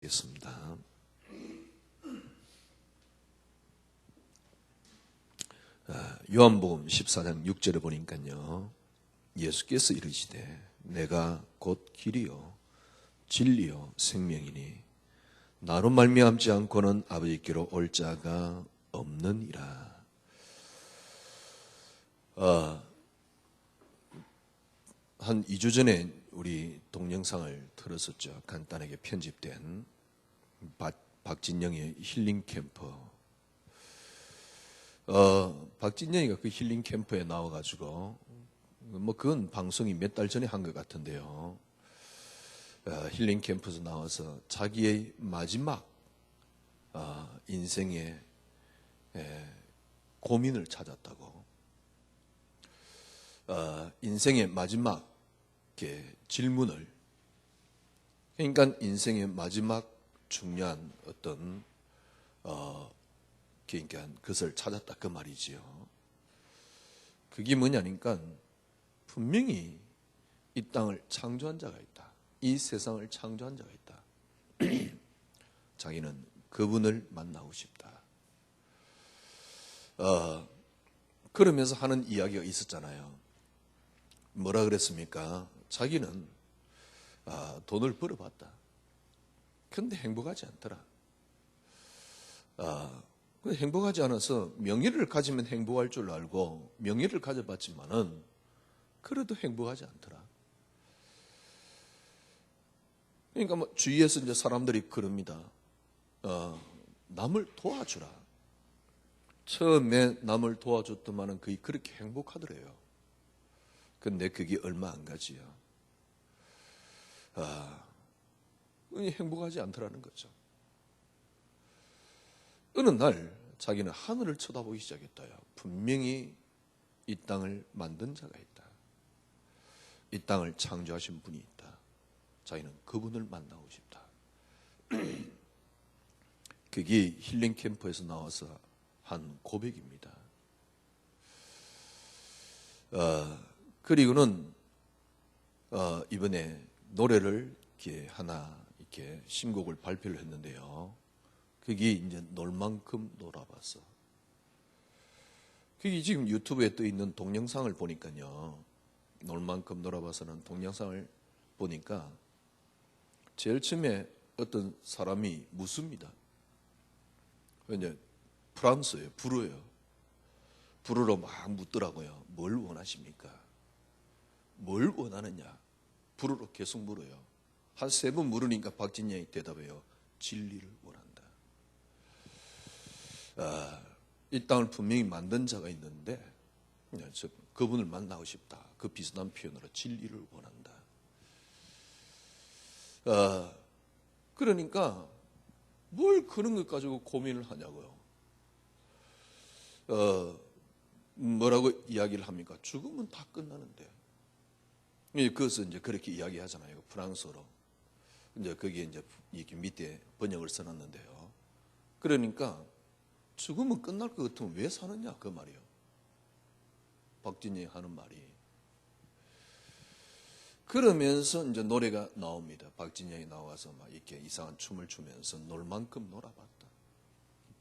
겠습니다. 요한복음 14장 6절에 보니까요, 예수께서 이르시되 내가 곧 길이요 진리요 생명이니 나로 말미암지 않고는 아버지께로 올 자가 없느니라. 한 2주 전에 우리 동영상을 틀었었죠. 간단하게 편집된 박진영의 힐링 캠프. 박진영이가 그 힐링 캠프에 나와가지고 그건 방송이 몇 달 전에 한 것 같은데요. 힐링 캠프에서 나와서 자기의 마지막 인생의 고민을 찾았다고. 인생의 마지막 질문을, 그러니까 인생의 마지막 중요한 어떤 그러니까 그것을 찾았다 그 말이지요. 그게 뭐냐니까 분명히 이 땅을 창조한 자가 있다. 이 세상을 창조한 자가 있다. 자기는 그분을 만나고 싶다. 그러면서 하는 이야기가 있었잖아요. 뭐라 그랬습니까? 자기는 돈을 벌어봤다. 그런데 행복하지 않더라. 행복하지 않아서 명예를 가지면 행복할 줄 알고 명예를 가져봤지만은 그래도 행복하지 않더라. 그러니까 뭐 주위에서 이제 사람들이 그럽니다. 남을 도와주라. 처음에 남을 도와줬더만은 그게 그렇게 행복하더래요. 근데 그게 얼마 안 가지요. 행복하지 않더라는 거죠. 어느 날 자기는 하늘을 쳐다보기 시작했다요. 분명히 이 땅을 만든 자가 있다. 이 땅을 창조하신 분이 있다. 자기는 그분을 만나고 싶다. 그게 힐링 캠프에서 나와서 한 고백입니다. 그리고는 이번에 노래를 이렇게 신곡을 발표를 했는데요. 그게 이제 놀 만큼 놀아봤어. 그게 지금 유튜브에 떠 있는 동영상을 보니까요. 놀 만큼 놀아봐서는 동영상을 보니까 제일 처음에 어떤 사람이 묻습니다. 이제 프랑스예요. 불어요. 불어로 막 묻더라고요. 뭘 원하십니까? 뭘 원하느냐? 불어로 계속 물어요. 한 3번 물으니까 박진영이 대답해요. 진리를 원한다. 이 땅을 분명히 만든 자가 있는데 그분을 만나고 싶다. 그 비슷한 표현으로 진리를 원한다. 그러니까 뭘 그런 것 가지고 고민을 하냐고요. 뭐라고 이야기를 합니까? 죽으면 다 끝나는데. 그것을 이제 그렇게 이야기하잖아요. 프랑스어로. 이제 거기에 이제 이렇게 밑에 번역을 써놨는데요. 그러니까 죽으면 끝날 것 같으면 왜 사느냐 그 말이에요. 박진영이 하는 말이. 그러면서 이제 노래가 나옵니다. 박진영이 나와서 막 이렇게 이상한 춤을 추면서 놀 만큼 놀아봤다.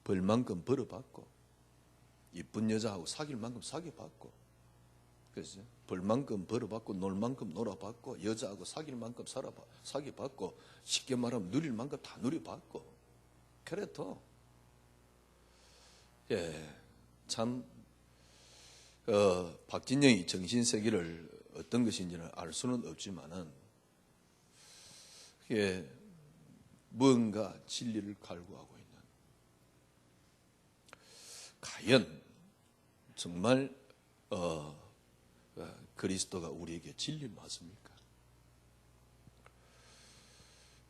벌 만큼 벌어봤고, 이쁜 여자하고 사귈 만큼 사귀어봤고, 그래서 벌 만큼 벌어봤고, 놀 만큼 놀아봤고, 여자하고 사귈 만큼 사귀어봤고, 쉽게 말하면 누릴 만큼 다 누려봤고, 그래도 참 박진영이 정신세계를 어떤 것인지는 알 수는 없지만은 뭔가 진리를 갈구하고 있는, 과연 정말 그리스도가 우리에게 진리 맞습니까?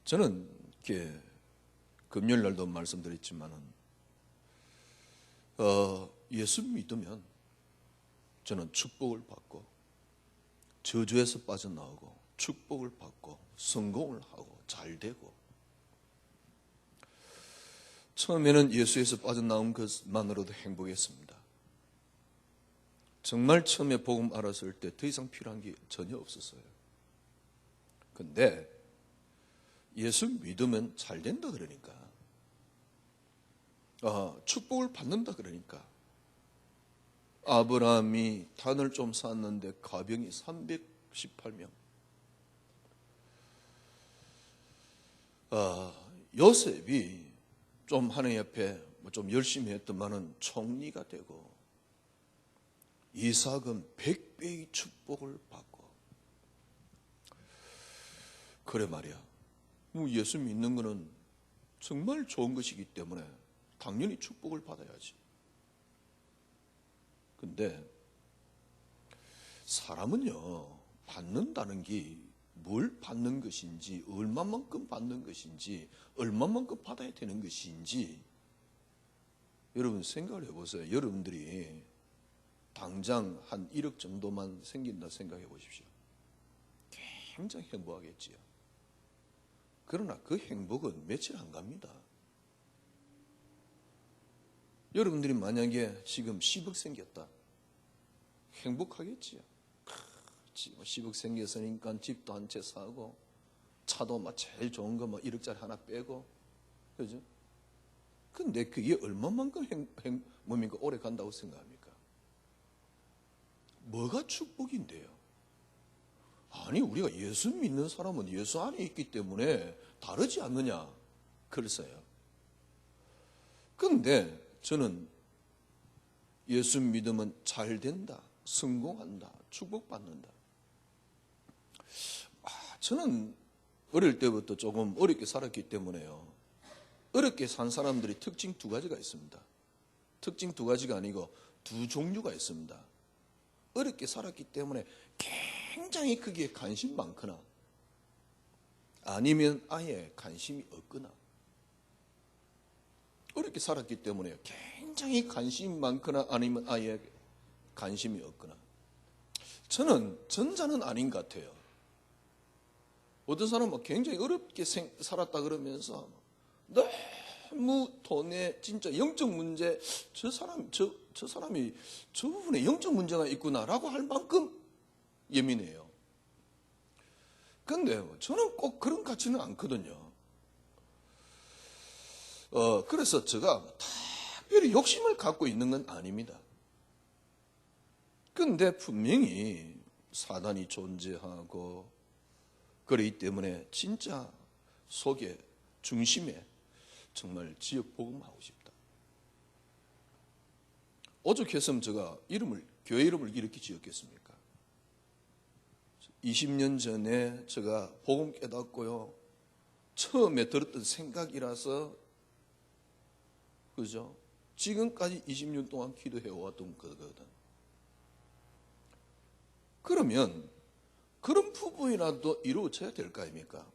저는 금요일 날도 말씀드렸지만은 예수 믿으면 저는 축복을 받고 저주에서 빠져나오고 축복을 받고 성공을 하고 잘 되고, 처음에는 예수에서 빠져나온 것만으로도 행복했습니다. 정말 처음에 복음 알았을 때 더 이상 필요한 게 전혀 없었어요. 근데 예수 믿으면 잘 된다 그러니까. 축복을 받는다 그러니까. 아브라함이 단을 좀 쌓았는데 가병이 318명. 요셉이 좀 하나님 앞에 좀 열심히 했더만은 총리가 되고, 이삭은 100배의 축복을 받고. 그래 말이야. 예수 믿는 거는 정말 좋은 것이기 때문에 당연히 축복을 받아야지. 근데 사람은요, 받는다는 게 뭘 받는 것인지, 얼마만큼 받는 것인지, 얼마만큼 받아야 되는 것인지 여러분 생각을 해보세요. 여러분들이 당장 한 1억 정도만 생긴다 생각해 보십시오. 굉장히 행복하겠지요. 그러나 그 행복은 며칠 안 갑니다. 여러분들이 만약에 지금 10억 생겼다, 행복하겠지요. 10억 생겼으니까 집도 한 채 사고, 차도 막 제일 좋은 거 1억짜리 하나 빼고, 그죠? 근데 그게 얼마만큼 뭡니까? 오래 간다고 생각합니까? 뭐가 축복인데요? 아니, 우리가 예수 믿는 사람은 예수 안에 있기 때문에 다르지 않느냐? 그랬어요. 근데 저는 예수 믿으면 잘 된다, 성공한다, 축복받는다. 저는 어릴 때부터 조금 어렵게 살았기 때문에요. 어렵게 산 사람들이 특징 2가지가 있습니다. 특징 2가지가 아니고 2종류가 있습니다. 어렵게 살았기 때문에 굉장히 크게 관심 많거나, 아니면 아예 관심이 없거나. 어렵게 살았기 때문에 굉장히 관심이 많거나, 아니면 아예 관심이 없거나. 저는 전자는 아닌 것 같아요. 어떤 사람은 굉장히 어렵게 살았다 그러면서 너무 돈에 진짜 영적 문제, 저 사람이 저 부분에 영적 문제가 있구나라고 할 만큼 예민해요. 근데 저는 꼭 그런 것 같지는 않거든요. 그래서 제가 특별히 욕심을 갖고 있는 건 아닙니다. 근데 분명히 사단이 존재하고, 그렇기 때문에 진짜 속에, 중심에 정말 지역 복음하고 싶다. 오죽했으면 제가 교회 이름을 이렇게 지었겠습니까? 20년 전에 제가 복음 깨닫고요, 처음에 들었던 생각이라서, 그죠? 지금까지 20년 동안 기도해 왔던 거거든. 그러면 그런 부분이라도 이루어져야 될 거 아닙니까?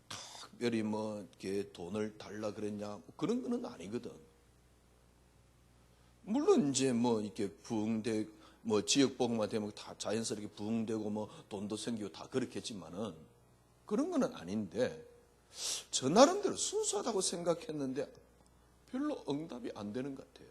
특별히 이렇게 돈을 달라 그랬냐, 그런 거는 아니거든. 물론 이제 이렇게 부흥되, 지역 복음화 되면 다 자연스럽게 부흥되고 돈도 생기고 다 그렇겠지만은, 그런 거는 아닌데, 저 나름대로 순수하다고 생각했는데 별로 응답이 안 되는 것 같아요.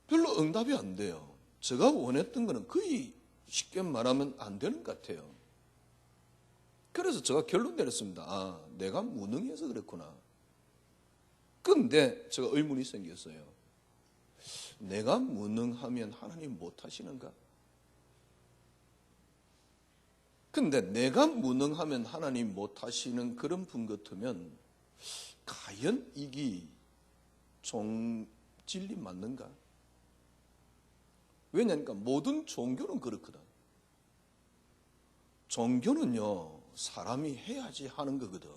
별로 응답이 안 돼요. 제가 원했던 거는 거의 쉽게 말하면 안 되는 것 같아요. 그래서 제가 결론 내렸습니다. 내가 무능해서 그랬구나. 근데 제가 의문이 생겼어요. 내가 무능하면 하나님 못하시는가? 근데 내가 무능하면 하나님 못하시는 그런 분 같으면 과연 이게 진리 맞는가? 왜냐니까 모든 종교는 그렇거든. 종교는요, 사람이 해야지 하는 거거든.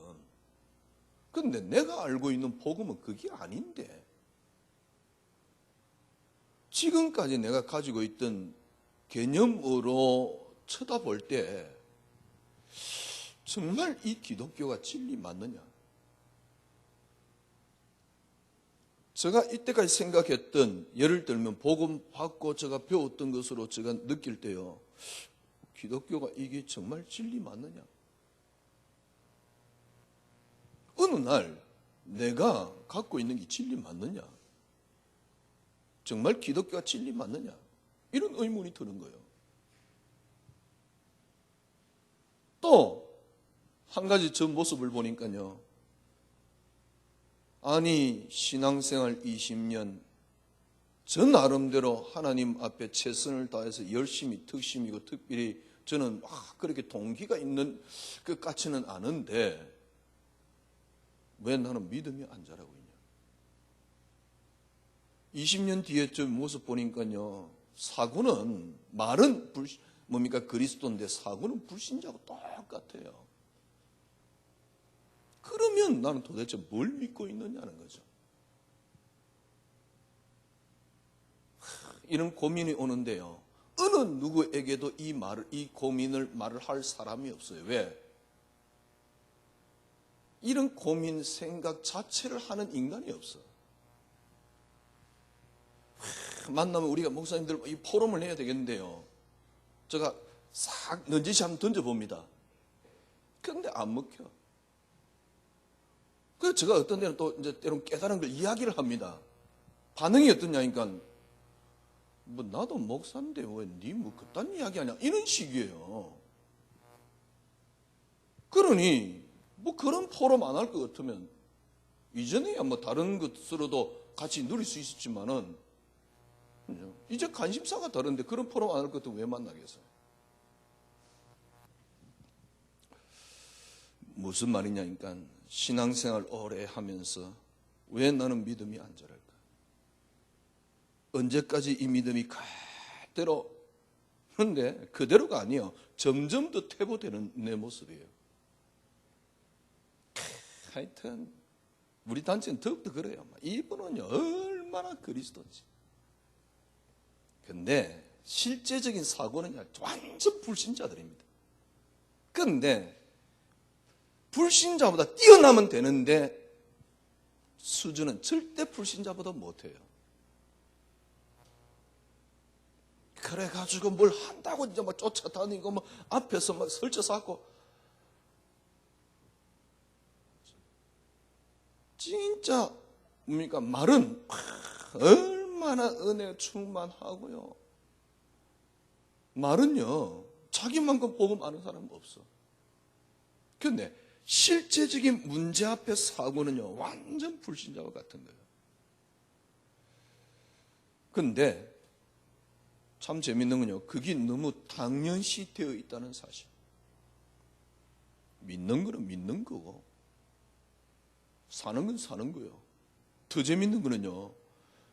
근데 내가 알고 있는 복음은 그게 아닌데, 지금까지 내가 가지고 있던 개념으로 쳐다볼 때 정말 이 기독교가 진리 맞느냐? 제가 이때까지 생각했던, 예를 들면 복음 받고 제가 배웠던 것으로 제가 느낄 때요, 기독교가 이게 정말 진리 맞느냐? 어느 날 내가 갖고 있는 게 진리 맞느냐? 정말 기독교가 진리 맞느냐? 이런 의문이 드는 거예요. 또 한 가지 저 모습을 보니까요. 아니 신앙생활 20년 저 나름대로 하나님 앞에 최선을 다해서 열심히 특심이고 특별히 저는 그렇게 동기가 있는 것 같지는 않은데 왜 나는 믿음이 안 자라고 있냐. 20년 뒤에 저 모습 보니까요. 사고는 말은 뭡니까 그리스도인데 사고는 불신자하고 똑같아요. 그러면 나는 도대체 뭘 믿고 있느냐는 거죠. 이런 고민이 오는데요. 어느 누구에게도 이 고민을 말을 할 사람이 없어요. 왜? 이런 고민, 생각 자체를 하는 인간이 없어. 만나면 우리가 목사님들 이 포럼을 해야 되겠는데요. 제가 싹 넌지시 한번 던져봅니다. 그런데 안 먹혀. 그래서 제가 어떤 데는 또 이제 때론 깨달은 걸 이야기를 합니다. 반응이 어떠냐니까 뭐 나도 목사인데 왜 니 뭐 그딴 이야기 하냐 이런 식이에요. 그러니 뭐 그런 포럼 안 할 것 같으면 이전에야 뭐 다른 것으로도 같이 누릴 수 있었지만은 이제 관심사가 다른데 그런 포럼 안 할 것도 왜 만나겠어요? 무슨 말이냐니까 신앙생활 오래 하면서 왜 나는 믿음이 안 자랄까? 언제까지 이 믿음이 그대로 그런데 그대로가 아니에요. 점점 더 퇴보되는 내 모습이에요. 하여튼 우리 단체는 더욱더 그래요. 이분은요 얼마나 그리스도인지. 근데 실제적인 사고는 완전 불신자들입니다. 그런데 불신자보다 뛰어나면 되는데 수준은 절대 불신자보다 못해요. 그래가지고 뭘 한다고 이제 막 쫓아다니고 뭐 앞에서 막 설쳐서 진짜 뭡니까 말은 얼마나 은혜 충만하고요. 말은요 자기만큼 복음 아는 사람은 없어. 그런데 실제적인 문제 앞에 사고는요 완전 불신자와 같은 거예요. 그런데 참 재밌는 건요 그게 너무 당연시 되어 있다는 사실. 믿는 거는 믿는 거고 사는 건 사는 거예요. 더 재밌는 거는요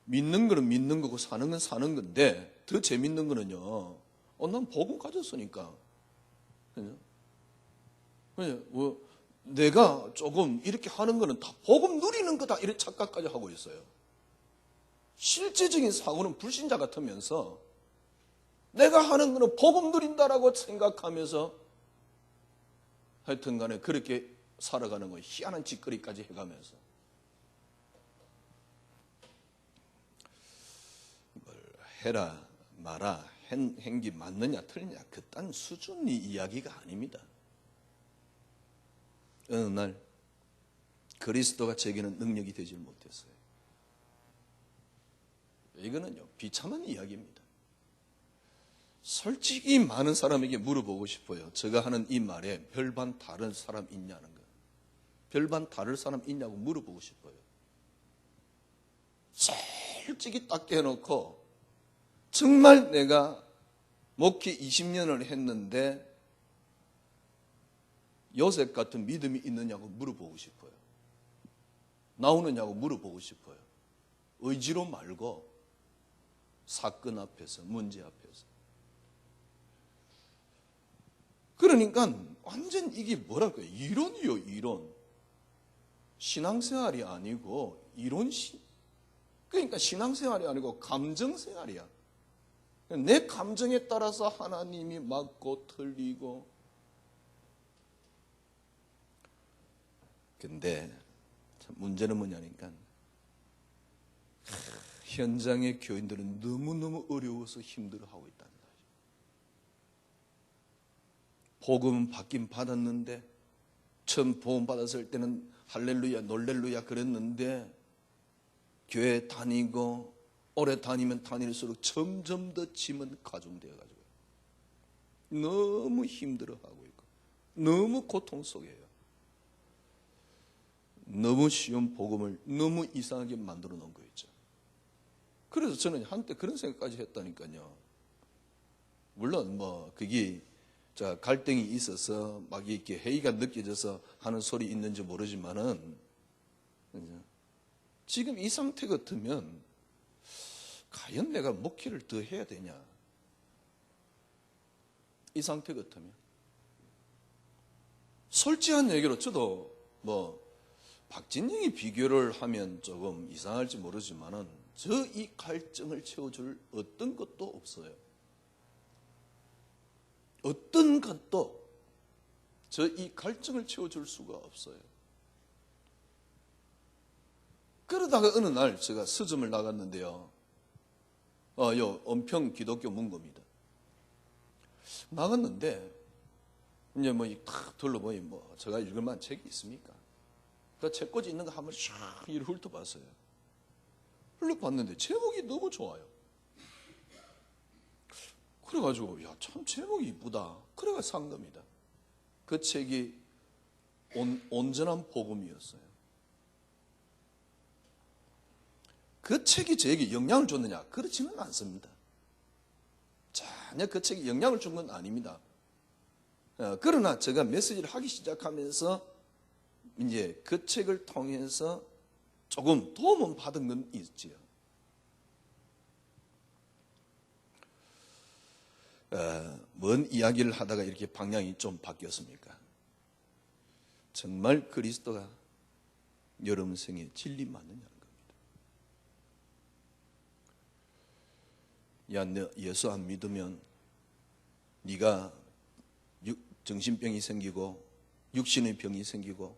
믿는 거는 믿는 거고 사는 건 사는 건데 더 재밌는 거는요 난 복음 가졌으니까 그냥 뭐 내가 조금 이렇게 하는 거는 다 복음 누리는 거다 이런 착각까지 하고 있어요. 실제적인 사고는 불신자 같으면서 내가 하는 거는 복음 누린다라고 생각하면서 하여튼 간에 그렇게 살아가는 거예요. 희한한 짓거리까지 해가면서. 뭘 해라 마라 행기 맞느냐 틀리냐 그딴 수준의 이야기가 아닙니다. 어느 날 그리스도가 제게는 능력이 되질 못했어요. 이거는요 비참한 이야기입니다. 솔직히 많은 사람에게 물어보고 싶어요. 제가 하는 이 말에 별반 다른 사람 있냐는 거. 별반 다른 사람 있냐고 물어보고 싶어요. 솔직히 딱 해놓고 정말 내가 목회 20년을 했는데 요셉 같은 믿음이 있느냐고 물어보고 싶어요. 나오느냐고 물어보고 싶어요. 의지로 말고 사건 앞에서 문제 앞에서. 그러니까 완전 이게 뭐랄까요? 이론이요, 이론. 신앙생활이 아니고 그러니까 신앙생활이 아니고 감정생활이야. 내 감정에 따라서 하나님이 맞고 틀리고. 근데 문제는 뭐냐니까 현장의 교인들은 너무너무 어려워서 힘들어하고 있다는 거죠. 복음은 받긴 받았는데 처음 복음 받았을 때는 할렐루야 놀렐루야 그랬는데 교회 다니고 오래 다니면 다닐수록 점점 더 짐은 가중되어 가지고 너무 힘들어하고 있고 너무 고통 속에요. 너무 쉬운 복음을 너무 이상하게 만들어 놓은 거 있죠. 그래서 저는 한때 그런 생각까지 했다니까요. 물론 그게 갈등이 있어서 막 이렇게 회의가 느껴져서 하는 소리 있는지 모르지만은 지금 이 상태 같으면 과연 내가 목회를 더 해야 되냐? 이 상태 같으면 솔직한 얘기로 저도 박진영이 비교를 하면 조금 이상할지 모르지만은 저 이 갈증을 채워줄 어떤 것도 없어요. 어떤 것도 저 이 갈증을 채워줄 수가 없어요. 그러다가 어느 날 제가 서점을 나갔는데요. 요 은평 기독교 문고입니다. 나갔는데 이제 탁 둘러보니 제가 읽을 만한 책이 있습니까? 그 책꽂이 있는 거 한번 샥 이렇게 훑어봤어요. 훑어봤는데 제목이 너무 좋아요. 그래가지고 참 제목이 이쁘다. 그래가 산 겁니다. 그 책이 온전한 복음이었어요. 그 책이 저에게 영향을 줬느냐? 그렇지는 않습니다. 전혀 그 책이 영향을 준 건 아닙니다. 그러나 제가 메시지를 하기 시작하면서 이제 그 책을 통해서 조금 도움은 받은 건 있지요. 뭔 이야기를 하다가 이렇게 방향이 좀 바뀌었습니까? 정말 그리스도가 여러분 생에 진리 맞느냐는 겁니다. 너 예수 안 믿으면 네가 정신병이 생기고 육신의 병이 생기고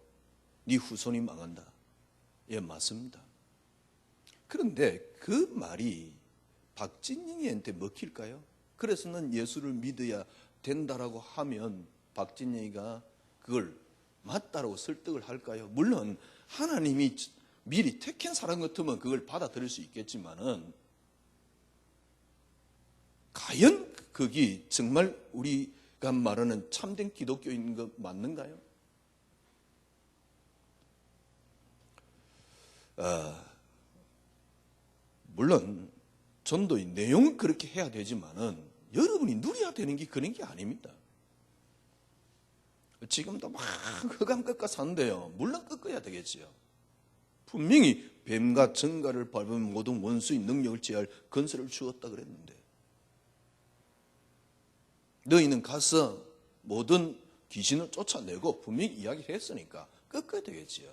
네 후손이 망한다. 예, 맞습니다. 그런데 그 말이 박진영이한테 먹힐까요? 그래서 넌 예수를 믿어야 된다라고 하면 박진영이가 그걸 맞다라고 설득을 할까요? 물론 하나님이 미리 택한 사람 같으면 그걸 받아들일 수 있겠지만은 과연 그게 정말 우리가 말하는 참된 기독교인 거 맞는가요? 물론 전도의 내용은 그렇게 해야 되지만은 여러분이 누려야 되는 게 그런 게 아닙니다. 지금도 막 흑암 꺾어 사는데요. 물론 꺾어야 되겠지요. 분명히 뱀과 정갈을 밟으면 모든 원수의 능력을 제할 건설을 주었다 그랬는데 너희는 가서 모든 귀신을 쫓아내고 분명히 이야기했으니까 꺾어야 되겠지요.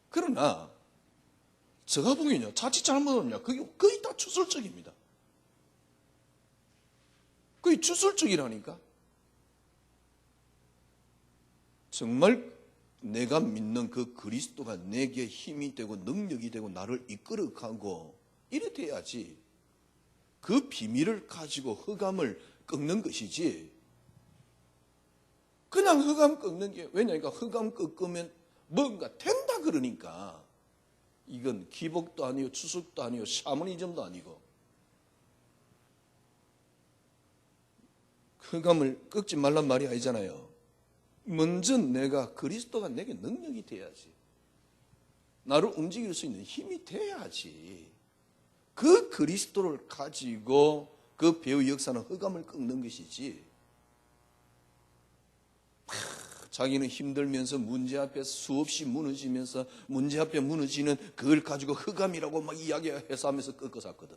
그러나 제가 보기엔요, 자칫 잘못하면 그게 거의 다 추설적입니다. 거의 추설적이라니까. 정말 내가 믿는 그 그리스도가 내게 힘이 되고 능력이 되고 나를 이끌어가고 이래 돼야지 그 비밀을 가지고 흑암을 꺾는 것이지 그냥 흑암 꺾는 게 왜냐니까 흑암 꺾으면 뭔가 된다 그러니까 이건 기복도 아니고 추석도 아니고 샤머니즘도 아니고 흑암을 꺾지 말란 말이 아니잖아요. 먼저 내가 그리스도가 내게 능력이 돼야지. 나를 움직일 수 있는 힘이 돼야지. 그 그리스도를 가지고 그 배의 역사는 흑암을 꺾는 것이지. 자기는 힘들면서 문제 앞에 수없이 무너지면서 문제 앞에 무너지는 그걸 가지고 흑암이라고 막 이야기해서 하면서 꺾어 샀거든.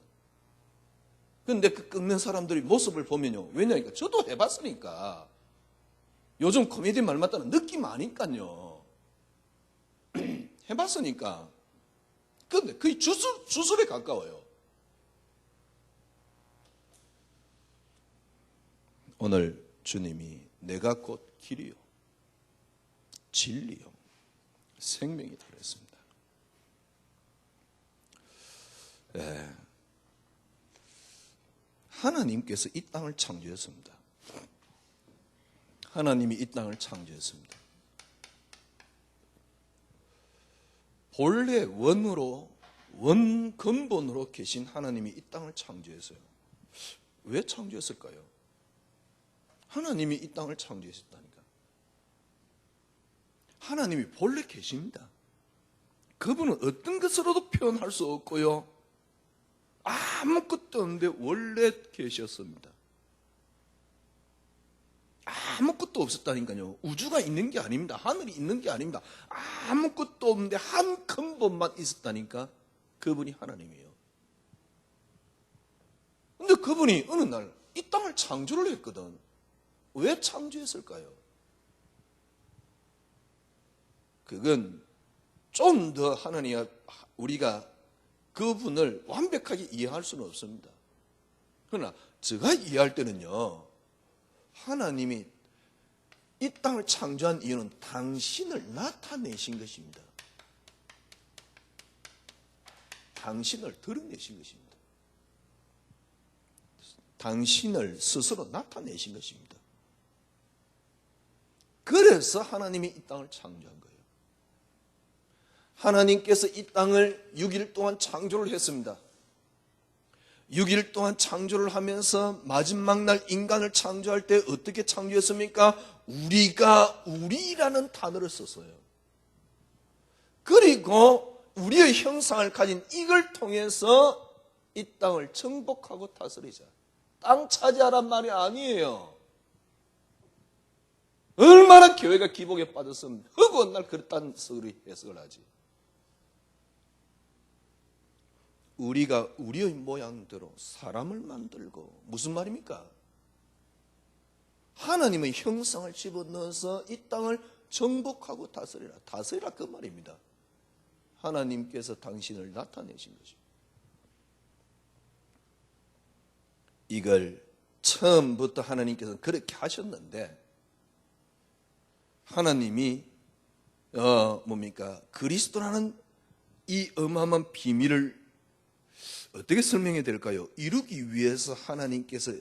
그런데 그 꺾는 사람들의 모습을 보면요. 왜냐니까 저도 해봤으니까. 요즘 코미디 말 맞다는 느낌 아니까요. 해봤으니까. 그런데 거의 주술에 가까워요. 오늘 주님이 내가 곧 길이요 진리요 생명이다 그랬습니다. 하나님께서 이 땅을 창조했습니다. 하나님이 이 땅을 창조했습니다. 본래 원 근본으로 계신 하나님이 이 땅을 창조했어요. 왜 창조했을까요? 하나님이 이 땅을 창조하셨다니까. 하나님이 본래 계십니다. 그분은 어떤 것으로도 표현할 수 없고요, 아무것도 없는데 원래 계셨습니다. 아무것도 없었다니까요. 우주가 있는 게 아닙니다. 하늘이 있는 게 아닙니다. 아무것도 없는데 한 근본만 있었다니까. 그분이 하나님이에요. 근데 그분이 어느 날 이 땅을 창조를 했거든. 왜 창조했을까요? 그건 좀 더 하나님, 우리가 그분을 완벽하게 이해할 수는 없습니다. 그러나 제가 이해할 때는요, 하나님이 이 땅을 창조한 이유는 당신을 나타내신 것입니다. 당신을 드러내신 것입니다. 당신을 스스로 나타내신 것입니다. 그래서 하나님이 이 땅을 창조한 거예요. 하나님께서 이 땅을 6일 동안 창조를 했습니다. 6일 동안 창조를 하면서 마지막 날 인간을 창조할 때 어떻게 창조했습니까? 우리가 우리라는 단어를 썼어요. 그리고 우리의 형상을 가진 이걸 통해서 이 땅을 정복하고 다스리자. 땅 차지하란 말이 아니에요. 얼마나 교회가 기복에 빠졌으면 허구한 날 그랬다는 소리 해석을 하지. 우리가 우리의 모양대로 사람을 만들고, 무슨 말입니까? 하나님의 형상을 집어넣어서 이 땅을 정복하고 다스리라. 다스리라 그 말입니다. 하나님께서 당신을 나타내신 것입니다. 이걸 처음부터 하나님께서는 그렇게 하셨는데, 하나님이 그리스도라는 이 어마어마한 비밀을 어떻게 설명해야 될까요? 이루기 위해서 하나님께서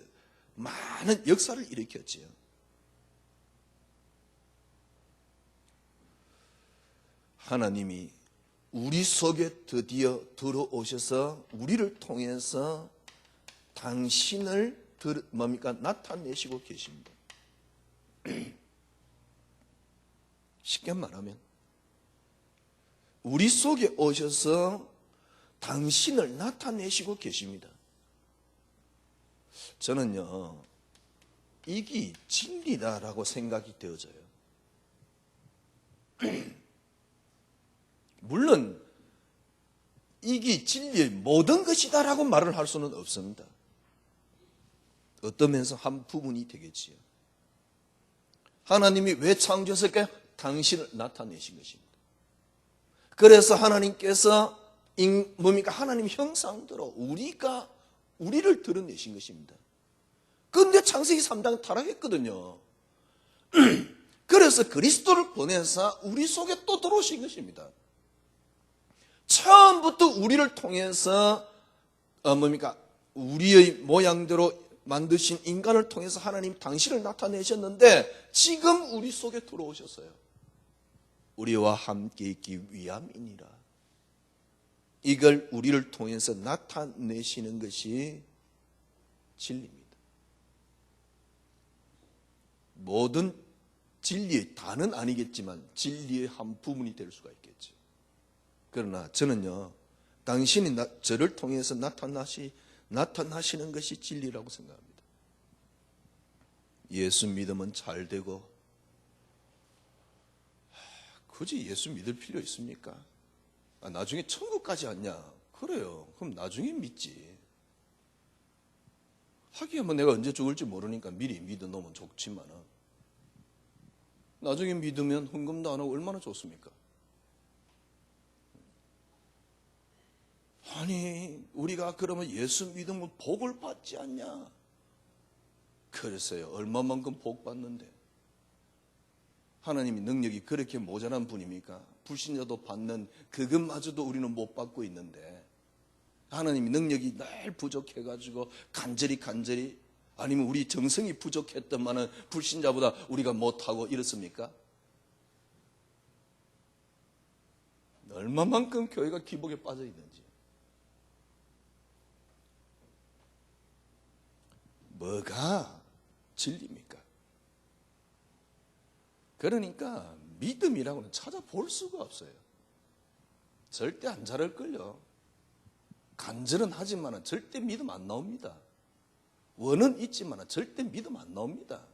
많은 역사를 일으켰지요. 하나님이 우리 속에 드디어 들어오셔서 우리를 통해서 당신을 나타내시고 계십니다. 쉽게 말하면 우리 속에 오셔서 당신을 나타내시고 계십니다. 저는요, 이게 진리다라고 생각이 되어져요. 물론 이게 진리의 모든 것이다라고 말을 할 수는 없습니다. 어떤 면에서 한 부분이 되겠지요. 하나님이 왜 창조했을까요? 당신을 나타내신 것입니다. 그래서 하나님께서 하나님 형상대로 우리를 드러내신 것입니다. 그런데 창세기 3장 타락했거든요. 그래서 그리스도를 보내서 우리 속에 또 들어오신 것입니다. 처음부터 우리를 통해서 우리의 모양대로 만드신 인간을 통해서 하나님 당신을 나타내셨는데, 지금 우리 속에 들어오셨어요. 우리와 함께 있기 위함이니라. 이걸 우리를 통해서 나타내시는 것이 진리입니다. 모든 진리의 다는 아니겠지만 진리의 한 부분이 될 수가 있겠죠. 그러나 저는요, 당신이 저를 통해서 나타나시는 것이 진리라고 생각합니다. 예수 믿으면 잘 되고, 굳이 예수 믿을 필요 있습니까? 나중에 천국까지 왔냐? 그래요. 그럼 나중에 믿지. 하기야 뭐 내가 언제 죽을지 모르니까 미리 믿어놓으면 좋지만은, 나중에 믿으면 헌금도 안 하고 얼마나 좋습니까? 아니, 우리가 그러면 예수 믿으면 복을 받지 않냐? 그랬어요. 얼마만큼 복 받는데? 하나님이 능력이 그렇게 모자란 분입니까? 불신자도 받는 그것마저도 우리는 못 받고 있는데, 하나님이 능력이 늘 부족해가지고 간절히 아니면 우리 정성이 부족했더만은 불신자보다 우리가 못하고 이렇습니까? 얼마만큼 교회가 기복에 빠져 있는지. 뭐가 진리입니까? 그러니까 믿음이라고는 찾아볼 수가 없어요. 절대 안 자랄걸요. 간절은 하지만 절대 믿음 안 나옵니다. 원은 있지만 절대 믿음 안 나옵니다.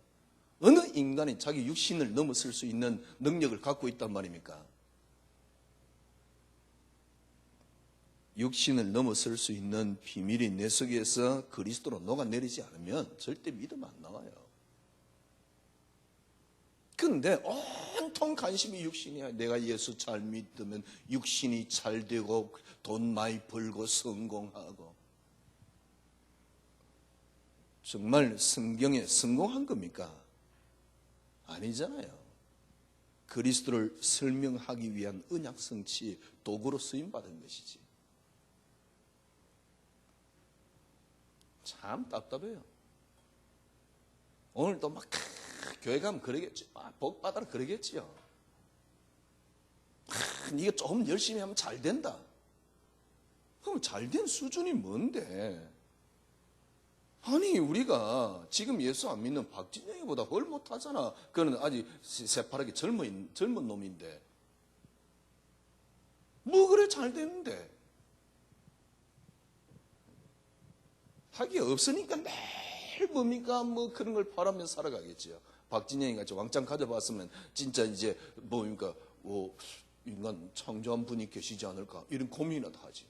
어느 인간이 자기 육신을 넘어설 수 있는 능력을 갖고 있단 말입니까? 육신을 넘어설 수 있는 비밀이 내 속에서 그리스도로 녹아내리지 않으면 절대 믿음 안 나와요. 그런데 온통 관심이 육신이야. 내가 예수 잘 믿으면 육신이 잘 되고 돈 많이 벌고 성공하고. 정말 성경에 성공한 겁니까? 아니잖아요. 그리스도를 설명하기 위한 언약 성취 도구로 쓰임받은 것이지. 참 답답해요. 오늘도 막 교회 가면 그러겠지. 복 받아라 그러겠지요. 네가 조금 열심히 하면 잘 된다. 그럼 잘 된 수준이 뭔데? 아니 우리가 지금 예수 안 믿는 박진영이보다 훨 못하잖아. 그는 아직 새파랗게 젊은 놈인데 뭐 그래 잘 됐는데. 하기 없으니까 매일 뭡니까 뭐 그런 걸 바라며 살아가겠지요. 박진영이 같이 왕창 가져봤으면 진짜 이제 뭡니까 인간 창조한 분이 계시지 않을까 이런 고민이라도 하지.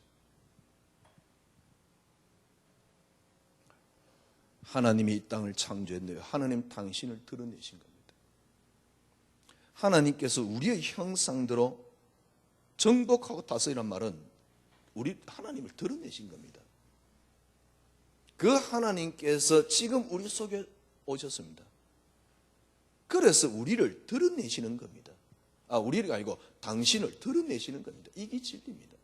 하나님이 이 땅을 창조했네요. 하나님 당신을 드러내신 겁니다. 하나님께서 우리의 형상대로 정복하고 다스리란 말은 우리 하나님을 드러내신 겁니다. 그 하나님께서 지금 우리 속에 오셨습니다. 그래서 우리를 드러내시는 겁니다. 우리가 아니고 당신을 드러내시는 겁니다. 이게 진리입니다.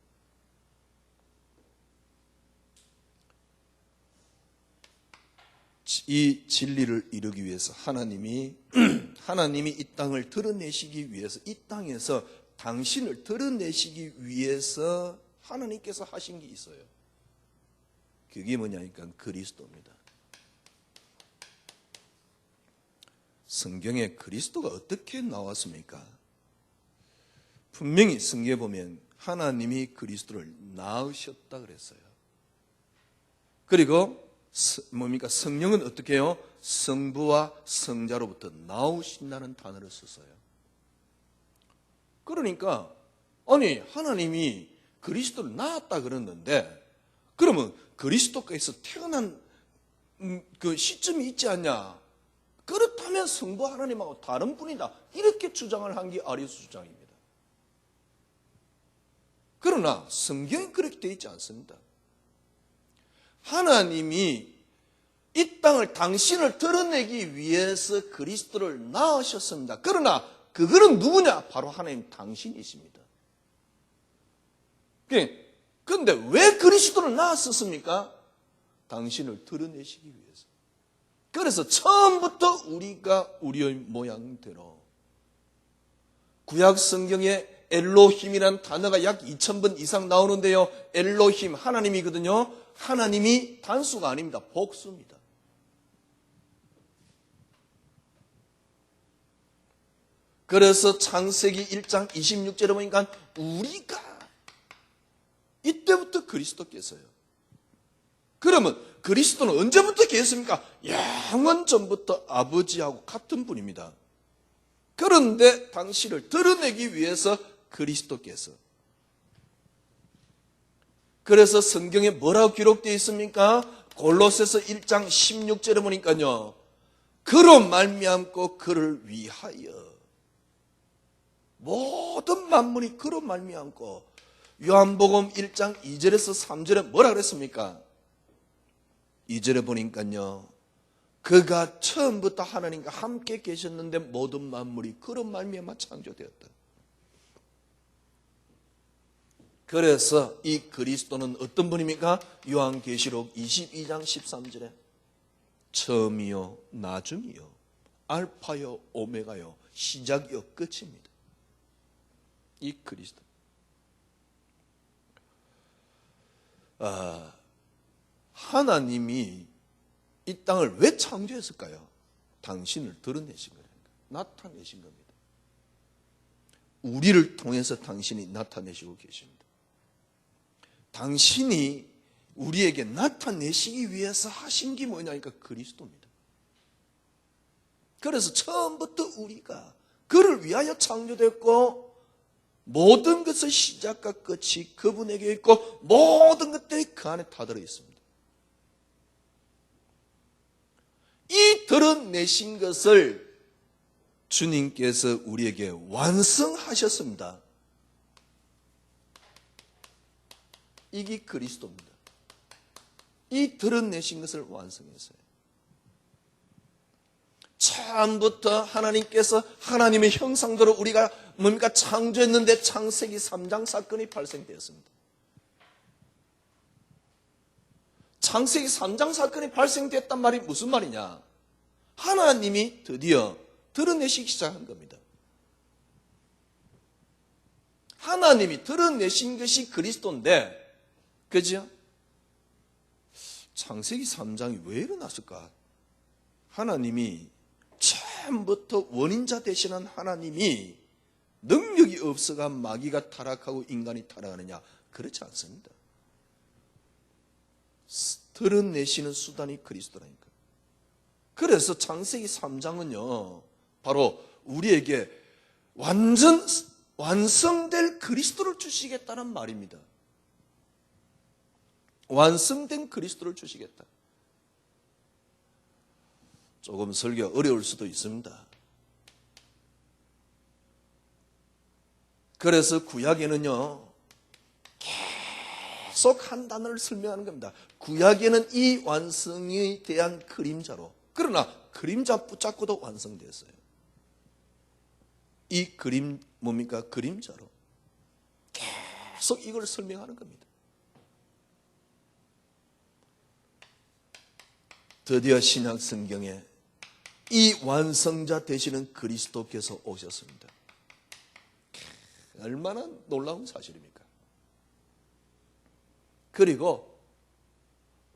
이 진리를 이루기 위해서 하나님이 이 땅을 드러내시기 위해서 이 땅에서 당신을 드러내시기 위해서 하나님께서 하신 게 있어요. 그게 뭐냐니까 그리스도입니다. 성경에 그리스도가 어떻게 나왔습니까? 분명히 성경에 보면 하나님이 그리스도를 낳으셨다 그랬어요. 그리고 뭡니까? 성령은 어떻게 해요? 성부와 성자로부터 나오신다는 단어를 썼어요. 그러니까 아니 하나님이 그리스도를 낳았다 그랬는데 그러면 그리스도께서 태어난 그 시점이 있지 않냐? 그렇다면 성부 하나님하고 다른 분이다. 이렇게 주장을 한 게 아리우스 주장입니다. 그러나 성경에 그렇게 되어 있지 않습니다. 하나님이 이 땅을 당신을 드러내기 위해서 그리스도를 낳으셨습니다. 그러나 그거는 누구냐? 바로 하나님 당신이십니다. 그런데 왜 그리스도를 낳았었습니까? 당신을 드러내시기 위해서. 그래서 처음부터 우리가 우리의 모양대로 구약 성경에 엘로힘이라는 단어가 약 2000번 이상 나오는데요. 엘로힘 하나님이거든요. 하나님이 단수가 아닙니다. 복수입니다. 그래서 창세기 1장 26절에 보니까 우리가 이때부터 그리스도께서요. 그러면 그리스도는 언제부터 계셨습니까? 영원 전부터 아버지하고 같은 분입니다. 그런데 당신을 드러내기 위해서 그리스도께서. 그래서 성경에 뭐라고 기록되어 있습니까? 골로새서 1장 16절에 보니까요. 그로 말미암고 그를 위하여 모든 만물이 그로 말미암고. 요한복음 1장 2절에서 3절에 뭐라 그랬습니까? 2절에 보니까요. 그가 처음부터 하나님과 함께 계셨는데 모든 만물이 그로 말미암아 창조되었다. 그래서 이 그리스도는 어떤 분입니까? 요한계시록 22장 13절에 처음이요 나중이요 알파요 오메가요 시작이요 끝입니다. 이 그리스도. 하나님이 이 땅을 왜 창조했을까요? 당신을 드러내신 거니까. 나타내신 겁니다. 우리를 통해서 당신이 나타내시고 계십니다. 당신이 우리에게 나타내시기 위해서 하신 게 뭐냐니까 그리스도입니다. 그래서 처음부터 우리가 그를 위하여 창조됐고 모든 것의 시작과 끝이 그분에게 있고 모든 것들이 그 안에 다 들어 있습니다. 이 드러내신 것을 주님께서 우리에게 완성하셨습니다. 이게 그리스도입니다. 이 드러내신 것을 완성했어요. 처음부터 하나님께서 하나님의 형상대로 우리가 뭡니까 창조했는데 창세기 3장 사건이 발생되었습니다. 창세기 3장 사건이 발생됐단 말이 무슨 말이냐? 하나님이 드디어 드러내시기 시작한 겁니다. 하나님이 드러내신 것이 그리스도인데, 그죠? 창세기 3장이 왜 일어났을까? 하나님이 처음부터 원인자 되시는 하나님이 능력이 없어가 마귀가 타락하고 인간이 타락하느냐? 그렇지 않습니다. 드러내시는 수단이 그리스도라니까. 그래서 창세기 3장은요, 바로 우리에게 완성될 그리스도를 주시겠다는 말입니다. 완성된 그리스도를 주시겠다. 조금 설교가 어려울 수도 있습니다. 그래서 구약에는요, 계속 한 단어를 설명하는 겁니다. 구약에는 이 완성에 대한 그림자로, 그러나 그림자 붙잡고도 완성됐어요. 이 그림 뭡니까? 그림자로 계속 이걸 설명하는 겁니다. 드디어 신약 성경에 이 완성자 되시는 그리스도께서 오셨습니다. 얼마나 놀라운 사실입니까? 그리고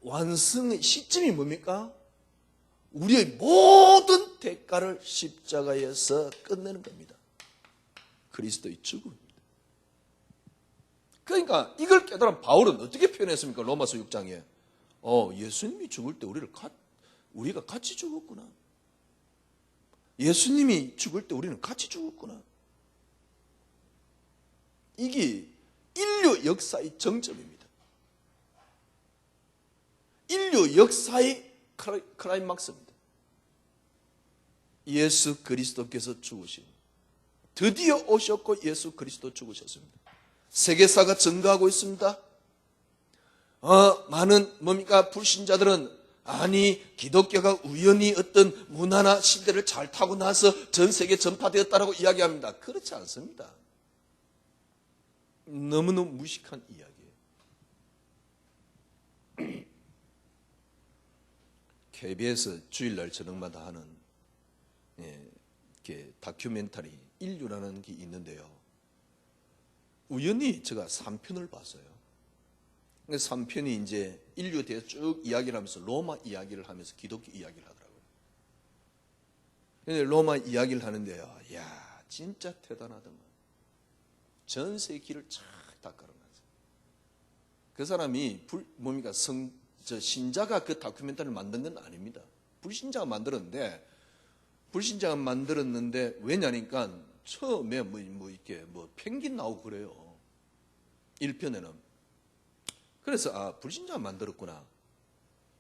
완성의 시점이 뭡니까? 우리의 모든 대가를 십자가에서 끝내는 겁니다. 그리스도의 죽음입니다. 그러니까 이걸 깨달은 바울은 어떻게 표현했습니까? 로마서 6장에 예수님이 죽을 때 우리가 같이 죽었구나. 예수님이 죽을 때 우리는 같이 죽었구나. 이게 인류 역사의 정점입니다. 인류 역사의 클라이막스입니다. 예수 그리스도께서 죽으신, 드디어 오셨고 예수 그리스도 죽으셨습니다. 세계사가 증거하고 있습니다. 많은 뭡니까 불신자들은 아니 기독교가 우연히 어떤 문화나 시대를 잘 타고 나서 전 세계에 전파되었다라고 이야기합니다. 그렇지 않습니다. 너무너무 무식한 이야기예요. KBS 주일날 저녁마다 하는 다큐멘터리 인류라는 게 있는데요. 우연히 제가 3편을 봤어요. 3편이 이제 인류에 대해서 쭉 이야기를 하면서 로마 이야기를 하면서 기독교 이야기를 하더라고요. 근데 로마 이야기를 하는데요. 이야, 진짜 대단하더만. 전 세계 길을 쫙 닦아놨어요. 그 사람이 신자가 그 다큐멘터리를 만든 건 아닙니다. 불신자가 만들었는데 왜냐니까 처음에 펭귄 나오고 그래요. 1편에는. 그래서 불신자가 만들었구나.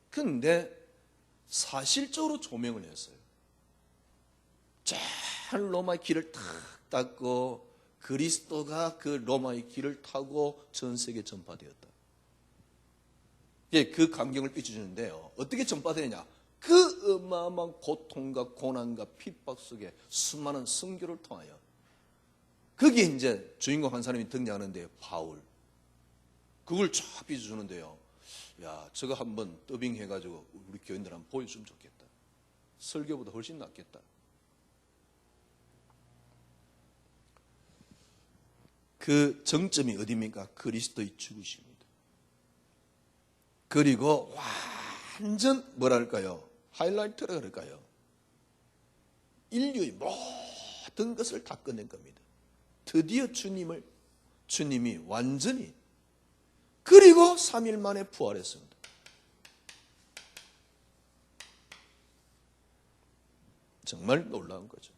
근데 사실적으로 조명을 했어요. 잘 로마의 길을 탁 닦고 그리스도가 그 로마의 길을 타고 전 세계에 전파되었다. 그 감경을 비춰주는데요. 어떻게 전파되느냐? 그 어마어마한 고통과 고난과 핍박 속에 수많은 선교를 통하여 거기에 이제 주인공 한 사람이 등장하는데요. 바울. 그걸 쫙 비춰주는데요. 야, 저거 한번 더빙해가지고 우리 교인들 한번 보여주면 좋겠다. 설교보다 훨씬 낫겠다. 그 정점이 어디입니까? 그리스도의 죽으심입니다. 그리고 완전 뭐랄까요? 하이라이트라 그럴까요? 인류의 모든 것을 다 끝낸 겁니다. 드디어 주님이 완전히, 그리고 3일 만에 부활했습니다. 정말 놀라운 거죠.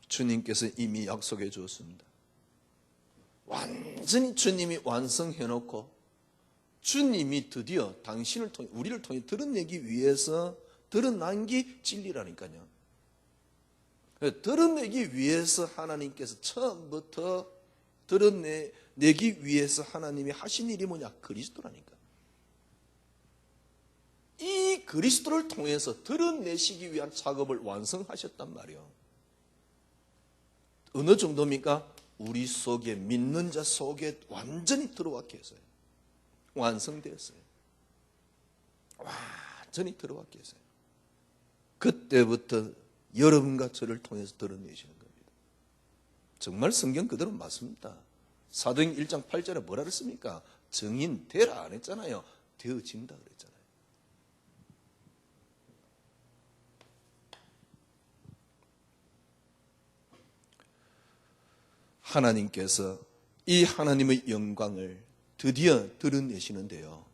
주님께서 이미 약속해 주었습니다. 완전히 주님이 완성해 놓고 주님이 드디어 당신을 통해, 우리를 통해 드러내기 위해서 드러난 게 진리라니까요. 드러내기 위해서 하나님께서 처음부터 드러내기 위해서 하나님이 하신 일이 뭐냐? 그리스도라니까. 이 그리스도를 통해서 드러내시기 위한 작업을 완성하셨단 말이에요. 어느 정도입니까? 우리 속에, 믿는 자 속에 완전히 들어왔게 했어요. 완성되었어요. 완전히 들어왔게 했어요. 그때부터 여러분과 저를 통해서 드러내시는 겁니다. 정말 성경 그대로 맞습니다. 사도행 1장 8절에 뭐라 그랬습니까? 증인 되라 안 했잖아요. 되어진다 그랬잖아요. 하나님께서 이 하나님의 영광을 드디어 드러내시는데요.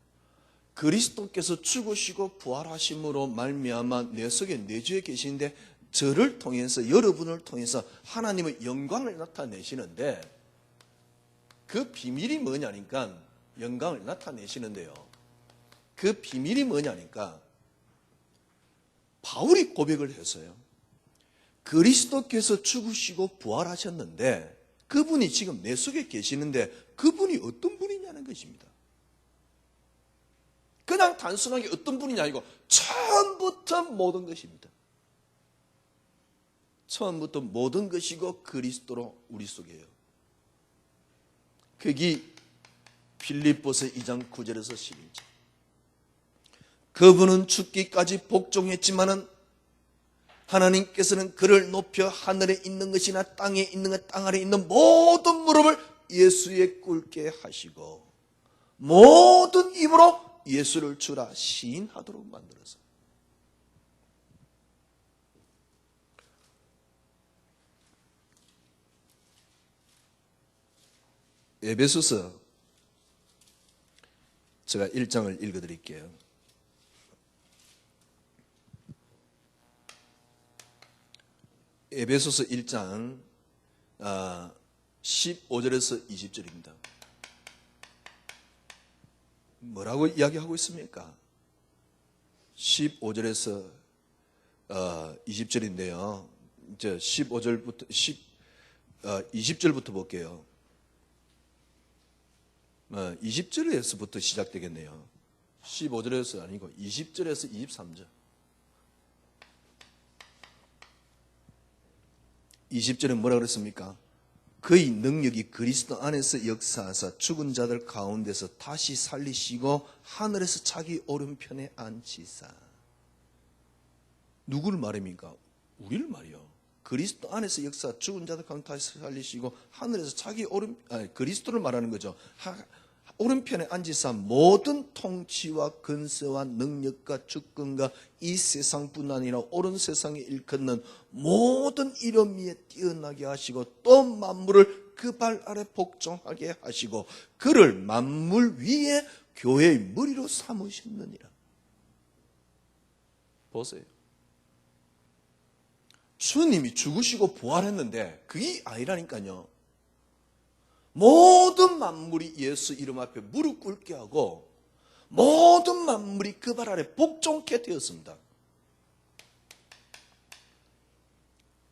그리스도께서 죽으시고 부활하심으로 말미암아 내 속에 내주에 계시는데 저를 통해서, 여러분을 통해서 하나님의 영광을 나타내시는데, 그 비밀이 뭐냐니까, 영광을 나타내시는데요. 그 비밀이 뭐냐니까 바울이 고백을 했어요. 그리스도께서 죽으시고 부활하셨는데 그분이 지금 내 속에 계시는데 그분이 어떤 분이냐는 것입니다. 그냥 단순하게 어떤 분이냐 아니고 처음부터 모든 것입니다. 처음부터 모든 것이고 그리스도로 우리 속에요. 그게 빌립보서 2장 9절에서 11절. 그분은 죽기까지 복종했지만은 하나님께서는 그를 높여 하늘에 있는 것이나 땅에 있는 것, 땅 아래 있는 모든 무릎을 예수에 꿇게 하시고 모든 입으로 예수를 주라 시인하도록 만들어서, 에베소서 제가 1장을 읽어드릴게요. 에베소서 1장 15절에서 20절입니다. 뭐라고 이야기하고 있습니까? 15절에서 20절인데요. 이제 15절부터 20절부터 볼게요. 20절에서부터 시작되겠네요. 15절에서 아니고 20절에서 23절. 20절에 뭐라 그랬습니까? 그의 능력이 그리스도 안에서 역사하사 죽은 자들 가운데서 다시 살리시고 하늘에서 자기 오른편에 앉히사. 누구를 말입니까? 우리를 말이요. 그리스도 안에서 역사, 죽은 자들 가운데 다시 살리시고 하늘에서 자기 그리스도를 말하는 거죠. 오른편에 앉으사 모든 통치와 근세와 능력과 주권과 이 세상뿐 아니라 오른 세상에 일컫는 모든 이름 위에 뛰어나게 하시고 또 만물을 그 발 아래 복종하게 하시고 그를 만물 위에 교회의 머리로 삼으셨느니라. 보세요. 주님이 죽으시고 부활했는데 그게 아니라니까요. 모든 만물이 예수 이름 앞에 무릎 꿇게 하고 모든 만물이 그 발 아래 복종케 되었습니다.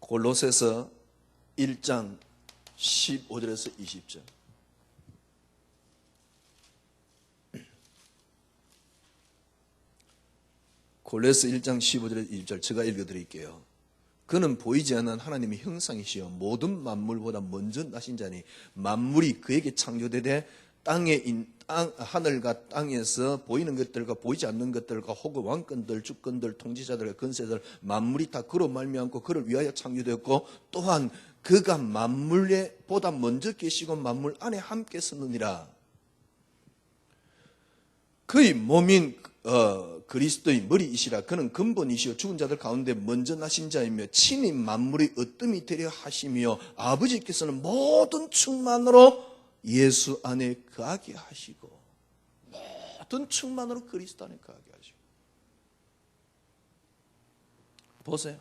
골로새서 1장 15절에서 20절. 골로새 1장 15절에서 20절 제가 읽어드릴게요. 그는 보이지 않는 하나님의 형상이시여 모든 만물보다 먼저 나신 자니 만물이 그에게 창조되되 하늘과 땅에서 보이는 것들과 보이지 않는 것들과 혹은 왕권들, 주권들, 통치자들, 권세들 만물이 다 그로 말미암고 그를 위하여 창조되었고 또한 그가 만물에 보다 먼저 계시고 만물 안에 함께 서느니라. 그의 몸인 그리스도의 머리이시라. 그는 근본이시요 죽은 자들 가운데 먼저 나신 자이며 친히 만물의 으뜸이 되려 하시며 아버지께서는 모든 충만으로 예수 안에 거하게 하시고, 모든 충만으로 그리스도 안에 거하게 하시고. 보세요.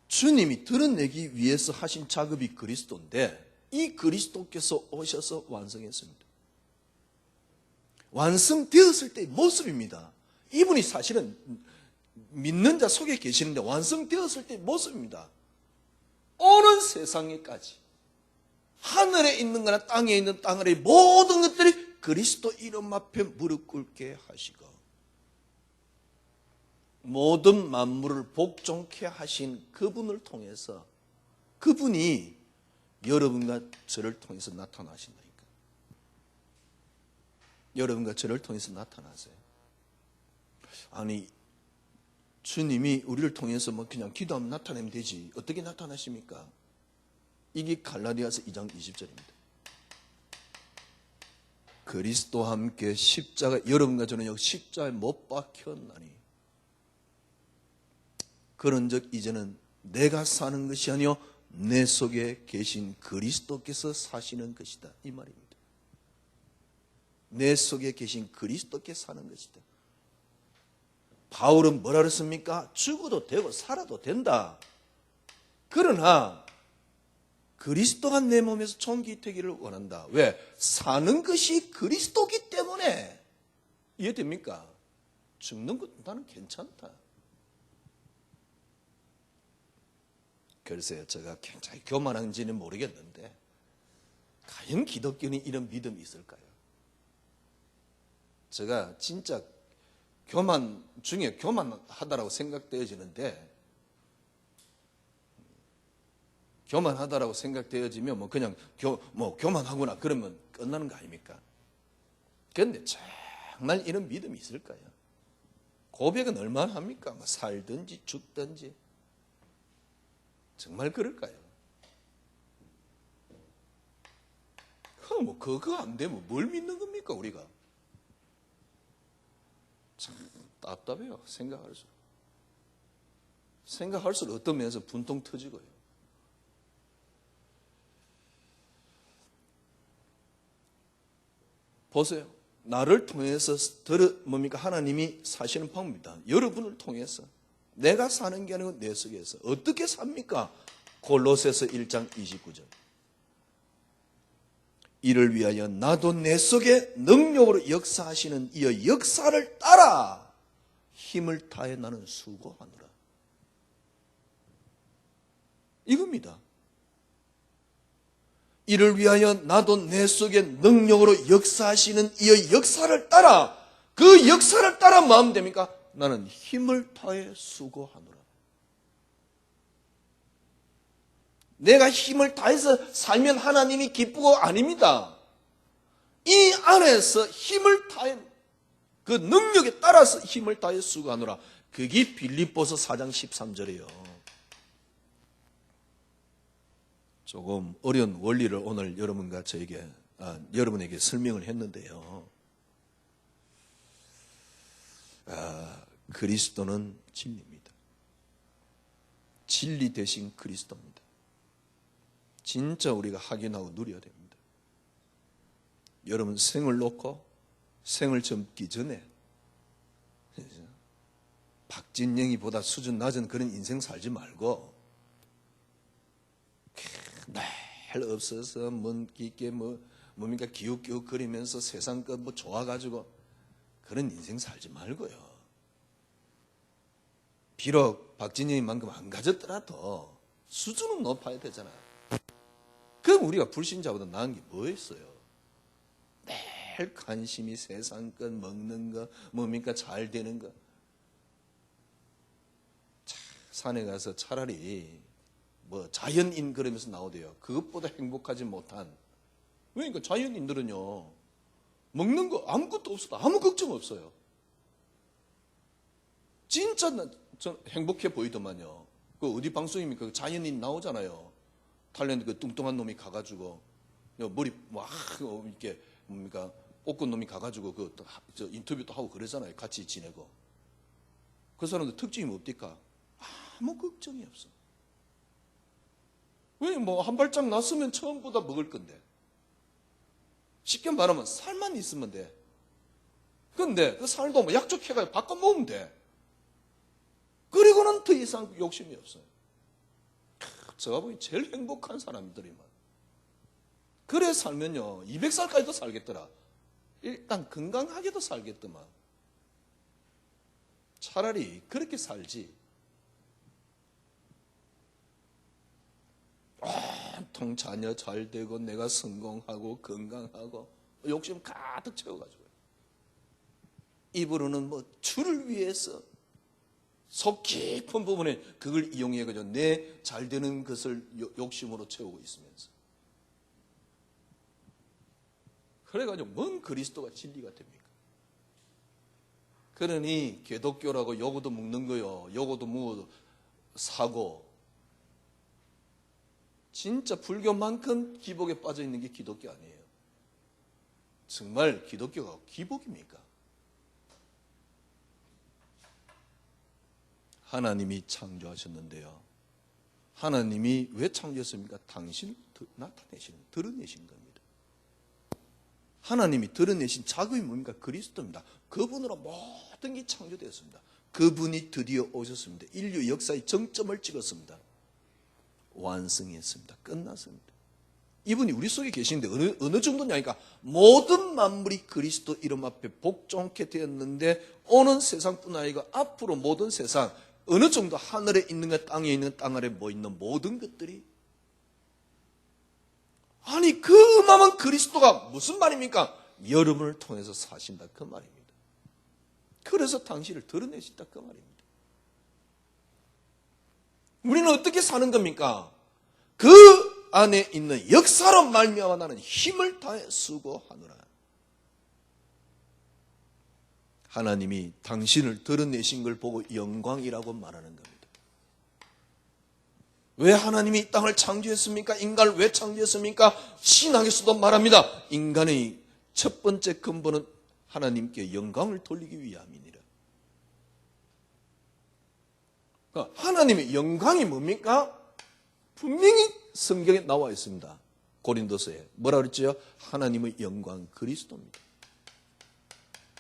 주님이 드러내기 위해서 하신 작업이 그리스도인데, 이 그리스도께서 오셔서 완성했습니다. 완성되었을 때의 모습입니다. 이분이 사실은 믿는 자 속에 계시는데 완성되었을 때의 모습입니다. 오는 세상에까지 하늘에 있는 거나 땅에 있는 땅 아래의 모든 것들이 그리스도 이름 앞에 무릎 꿇게 하시고, 모든 만물을 복종케 하신 그분을 통해서, 그분이 여러분과 저를 통해서 나타나신다니까. 여러분과 저를 통해서 나타나세요. 아니, 주님이 우리를 통해서 뭐 그냥 기도하면 나타내면 되지, 어떻게 나타나십니까? 이게 갈라디아서 2장 20절입니다. 그리스도와 함께 십자가, 여러분과 저는 여기 십자가에 못 박혔나니 그런즉 이제는 내가 사는 것이 아니요 내 속에 계신 그리스도께서 사시는 것이다, 이 말입니다. 내 속에 계신 그리스도께서 사는 것이다. 바울은 뭐라 그랬습니까? 죽어도 되고 살아도 된다. 그러나 그리스도가 내 몸에서 총기되기를 원한다. 왜? 사는 것이 그리스도기 때문에. 이해됩니까? 죽는 것도 나는 괜찮다. 글쎄요, 제가 굉장히 교만한지는 모르겠는데 과연 기독교는 이런 믿음이 있을까요? 제가 진짜 교만 중에 교만하다라고 생각되어지는데, 교만하다라고 생각되어지면 뭐 그냥 교만하구나 그러면 끝나는 거 아닙니까? 그런데 정말 이런 믿음이 있을까요? 고백은 얼마나 합니까? 뭐 살든지 죽든지. 정말 그럴까요? 뭐 그거 안 되면 뭘 믿는 겁니까, 우리가? 참 답답해요. 생각할수록 어떤 면에서 분통 터지고요. 보세요. 나를 통해서 뭡니까? 하나님이 사시는 방법입니다. 여러분을 통해서. 내가 사는 게 아니고 내 속에서. 어떻게 삽니까? 골로새서 1장 29절. 이를 위하여 나도 내 속에 능력으로 역사하시는 이의 역사를 따라 힘을 다해 나는 수고하노라. 이겁니다. 이를 위하여 나도 내 속에 능력으로 역사하시는 이의 역사를 따라, 그 역사를 따라 뭐 하면 됩니까? 나는 힘을 다해 수고하노라. 내가 힘을 다해서 살면 하나님이 기쁘고 아닙니다. 이 안에서 힘을 다해, 그 능력에 따라서 힘을 다해 수고하노라. 그게 빌립보서 4장 13절이에요. 조금 어려운 원리를 오늘 여러분에게 설명을 했는데요. 그리스도는 진리입니다. 진리 대신 그리스도입니다. 진짜 우리가 확인하고 누려야 됩니다. 여러분 생을 놓고 생을 젊기 전에 박진영이보다 수준 낮은 그런 인생 살지 말고 날 없어서 먼 깊게 뭡니까 기웃기웃 거리면서 세상 것 좋아가지고 그런 인생 살지 말고요. 비록 박진영이만큼 안 가졌더라도 수준은 높아야 되잖아요. 그럼 우리가 불신자보다 나은 게 뭐 있어요? 매일 관심이 세상 것, 먹는 거, 뭡니까 잘 되는 거. 산에 가서 차라리 자연인 그러면서 나오대요. 그것보다 행복하지 못한. 그러니까 자연인들은요, 먹는 거 아무것도 없어도 아무 걱정 없어요. 진짜 전 행복해 보이더만요. 그 어디 방송입니까? 자연인 나오잖아요. 탤런트 그 뚱뚱한 놈이 가가지고 머리 막 이렇게 뭡니까 옥군 놈이 가가지고 저 인터뷰도 하고 그러잖아요. 같이 지내고. 그 사람들 특징이 뭡니까? 아무 걱정이 없어. 왜 뭐 한 발짝 났으면 처음보다 먹을 건데. 쉽게 말하면 살만 있으면 돼. 근데 그 살도 뭐 약족해가지고 바꿔 먹으면 돼. 그리고는 더 이상 욕심이 없어요. 제가 보기 제일 행복한 사람들이만. 그래 살면요 200살까지도 살겠더라. 일단 건강하게도 살겠더만. 차라리 그렇게 살지. 온통 자녀 잘 되고 내가 성공하고 건강하고 욕심 가득 채워가지고 입으로는 뭐 주를 위해서 속 깊은 부분에 그걸 이용해가지고 내 잘 되는 것을 욕심으로 채우고 있으면서 그래가지고 뭔 그리스도가 진리가 됩니까? 그러니 기독교라고 요거도 먹는 거요, 요거도 뭐 사고, 진짜 불교만큼 기복에 빠져 있는 게 기독교 아니에요. 정말 기독교가 기복입니까? 하나님이 창조하셨는데요. 하나님이 왜 창조했습니까? 당신을 나타내시는, 드러내시는 겁니다. 하나님이 드러내신 작업이 뭡니까? 그리스도입니다. 그분으로 모든 게 창조되었습니다. 그분이 드디어 오셨습니다. 인류 역사의 정점을 찍었습니다. 완성했습니다. 끝났습니다. 이분이 우리 속에 계시는데 어느 정도냐니까 모든 만물이 그리스도 이름 앞에 복종케 되었는데 오는 세상뿐 아니라 앞으로 모든 세상 어느 정도 하늘에 있는 것, 땅에 있는 것, 땅 아래 뭐 있는 모든 것들이 아니 그 마음은 그리스도가 무슨 말입니까? 여러분을 통해서 사신다 그 말입니다. 그래서 당신을 드러내신다 그 말입니다. 우리는 어떻게 사는 겁니까? 그 안에 있는 역사로 말미암아 나는 힘을 다해 수고하노라. 하나님이 당신을 드러내신 걸 보고 영광이라고 말하는 겁니다. 왜 하나님이 이 땅을 창조했습니까? 인간을 왜 창조했습니까? 신학에서도 말합니다. 인간의 첫 번째 근본은 하나님께 영광을 돌리기 위함이니라. 그러니까 하나님의 영광이 뭡니까? 분명히 성경에 나와 있습니다. 고린도서에 뭐라 그랬죠? 하나님의 영광 그리스도입니다.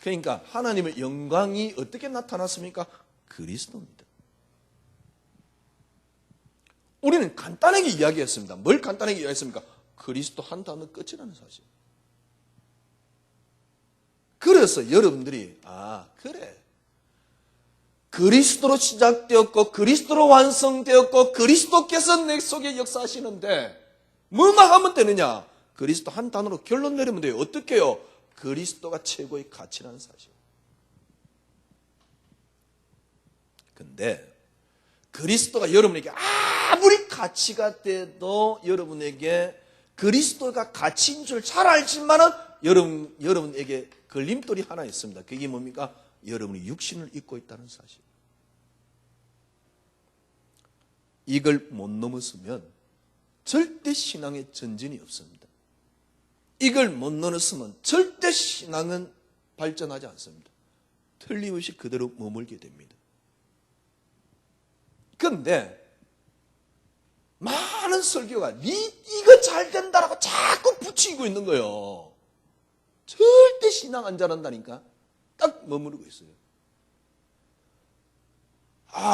그러니까 하나님의 영광이 어떻게 나타났습니까? 그리스도입니다. 우리는 간단하게 이야기했습니다. 뭘 간단하게 이야기했습니까? 그리스도 한 단어 끝이라는 사실. 그래서 여러분들이 그래 그리스도로 시작되었고 그리스도로 완성되었고 그리스도께서 내 속에 역사하시는데 뭐만 하면 되느냐? 그리스도 한 단어로 결론 내리면 돼요. 어떻게 해요? 그리스도가 최고의 가치라는 사실. 근데 그리스도가 여러분에게 아무리 가치가 돼도 여러분에게 그리스도가 가치인 줄 잘 알지만은 여러분에게 걸림돌이 하나 있습니다. 그게 뭡니까? 여러분이 육신을 입고 있다는 사실. 이걸 못 넘었으면 절대 신앙에 전진이 없습니다. 이걸 못 넘었으면 절대 신앙은 발전하지 않습니다. 틀림없이 그대로 머물게 됩니다. 그런데 많은 설교가 이거 잘 된다라고 자꾸 붙이고 있는 거예요. 절대 신앙 안 잘한다니까. 딱 머무르고 있어요.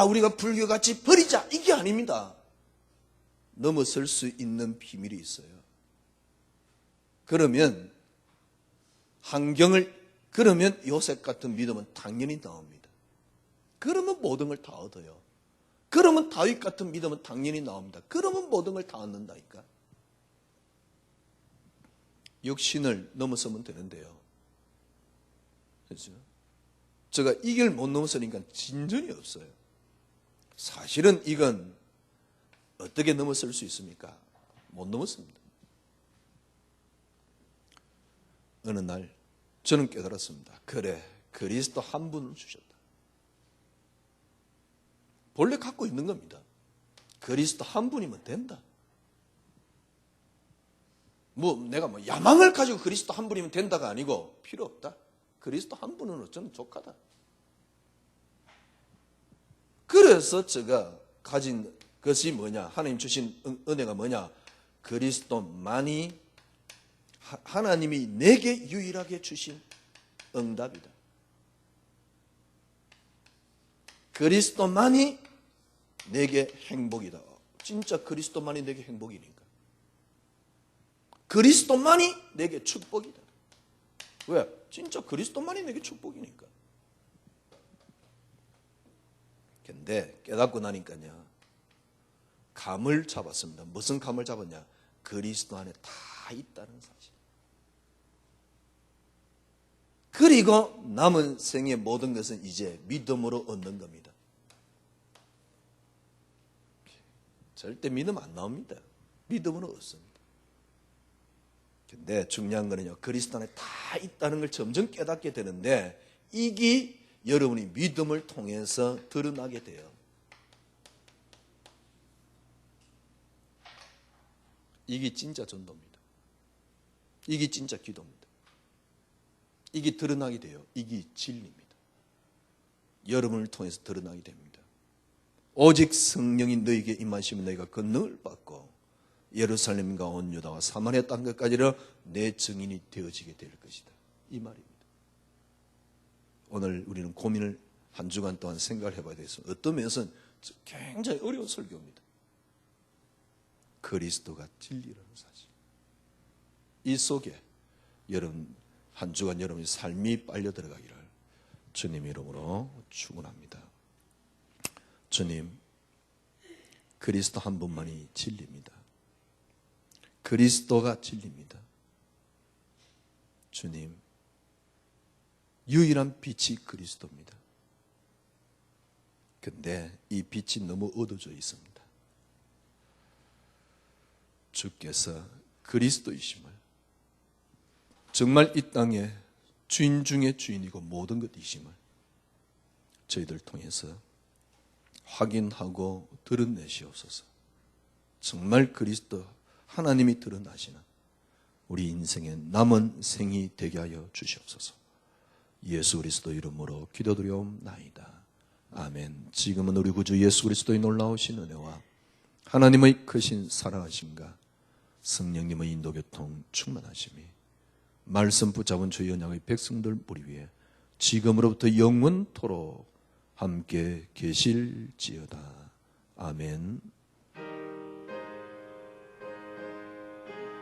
우리가 불교같이 버리자 이게 아닙니다. 넘어설 수 있는 비밀이 있어요. 그러면 그러면 요셉 같은 믿음은 당연히 나옵니다. 그러면 모든 걸 다 얻어요. 그러면 다윗 같은 믿음은 당연히 나옵니다. 그러면 모든 걸 다 얻는다니까. 육신을 넘어서면 되는데요. 그렇죠? 제가 이걸 못 넘어서니까 진전이 없어요. 사실은 이건 어떻게 넘어설 수 있습니까? 못 넘었습니다. 어느 날 저는 깨달았습니다. 그래, 그리스도 한 분을 주셨다. 본래 갖고 있는 겁니다. 그리스도 한 분이면 된다. 내가 야망을 가지고 그리스도 한 분이면 된다가 아니고 필요 없다. 그리스도 한 분은 저는 족하다. 그래서 제가 가진 것이 뭐냐? 하나님 주신 은혜가 뭐냐? 그리스도만이 하나님이 내게 유일하게 주신 응답이다. 그리스도만이 내게 행복이다. 진짜 그리스도만이 내게 행복이니까. 그리스도만이 내게 축복이다. 왜? 진짜 그리스도만이 내게 축복이니까. 근데 깨닫고 나니까요, 감을 잡았습니다. 무슨 감을 잡았냐? 그리스도 안에 다 있다는 사실. 그리고 남은 생의 모든 것은 이제 믿음으로 얻는 겁니다. 절대 믿음 안 나옵니다. 믿음으로 얻습니다. 근데 중요한 거는요, 그리스도 안에 다 있다는 걸 점점 깨닫게 되는데, 이게 여러분이 믿음을 통해서 드러나게 돼요. 이게 진짜 전도입니다. 이게 진짜 기도입니다. 이게 드러나게 돼요. 이게 진리입니다. 여러분을 통해서 드러나게 됩니다. 오직 성령이 너에게 임하시면 너희가 권능을 받고 예루살렘과 온 유다와 사마리아 땅 끝까지로 내 증인이 되어지게 될 것이다. 이 말입니다. 오늘 우리는 고민을 한 주간 동안 생각을 해봐야 되겠습니다. 어떤 면에서는 굉장히 어려운 설교입니다. 그리스도가 진리라는 사실. 이 속에 여러분 한 주간 여러분의 삶이 빨려 들어가기를 주님 이름으로 축원합니다. 주님, 그리스도 한 분만이 진리입니다. 그리스도가 진리입니다. 주님, 유일한 빛이 그리스도입니다. 근데 이 빛이 너무 어두워져 있습니다. 주께서 그리스도이심을, 정말 이 땅에 주인 중에 주인이고 모든 것이심을 저희들 통해서 확인하고 드러내시옵소서. 정말 그리스도 하나님이 드러나시는 우리 인생의 남은 생이 되게 하여 주시옵소서. 예수 그리스도 이름으로 기도드리옵나이다. 아멘. 지금은 우리 구주 예수 그리스도의 놀라우신 은혜와 하나님의 크신 사랑하심과 성령님의 인도교통 충만하심이 말씀 붙잡은 주의 언약의 백성들 우리 위에 지금으로부터 영원토록 함께 계실지어다. 아멘.